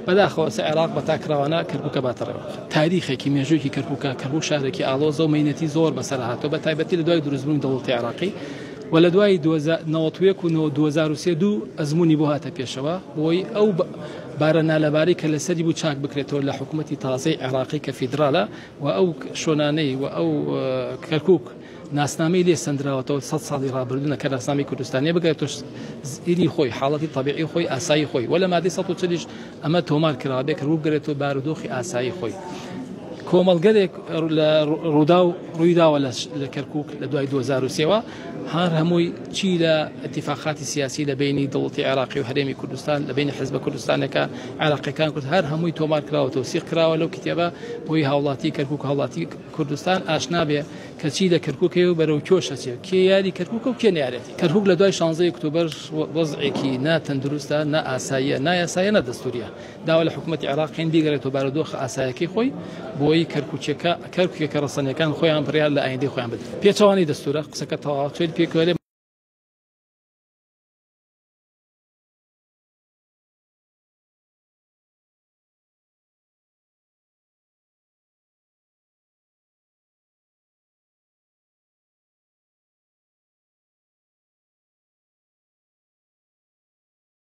بەداخەوە عێراق بە تاکراوانە کەرکووکە باتەڕێەوە تاریخێکی مێژوویەکی کەرکووکە شارێکی ئاڵۆزە و مەینەتی زۆر بەسەر هاتۆ بە تایبەتی لە دوای دروستبوونی دەوڵەتی عێراقی و لە دوای 1991 و 2003 دوو ئەزمموی بۆ هاتە پێشەوە بۆی ئەو بارە نالەباری کە لەسەری بوو چاک بکرێتەوە لە حکوومەتی تازەی عێراقی کە فیدراالە و ئەو شۆنانەی و ئەو کەرکووک ناسنامەی لێ سندراوەتەوە 100 ساڵی ڕابردوونە کە ناسنامەی کوردستانی بگرێتەوە ئیری خۆی حاڵەتی طبیعی خۆی ئاسایی خۆی وە لە مادەی 140 ئەمە تۆمار کراوە بێ کە ڕوو بگرێتەوە بارودۆخی ئاسایی خۆی کۆمەڵگەرێک ڕوویداوە لە کەرکووک لە دوای 2003ەوە هەر هەمووی چی لە اتفاقاتی سیاسی لە بینی دەوڵەتی عێراقی و هەرێمی کوردستان لە بینی حیزبە کوردستانەکە عێراقیەکان کورد هەر هەمووی تۆمار کراوە تەوسیق کراوە لەو کتێبە بۆی هاوڵاتی کەرکووک هاوڵاتی کوردستان ئاشنا بێ کە چی لە کەرکووکە و بەرەو کۆشە کێ یاری کەرکووکە و کێ نەیارێتی کەرکووک لە دوای 16 ئۆکتۆبەر وەزعێکی ناتەندروستە نە ئاساییە نایاساییە نە دەستوریە داوا لە حکوومەتی عێراقین بیگەڕێتەوە بارودۆخ ئاساییەکەی خۆی بۆی کەرکووکە ڕەسەنیەکان خۆیان بڕیار لە ئایندەی خۆیان بدەن پێچەوانی دەستورە قسەکە تەواو چێت پێکوێ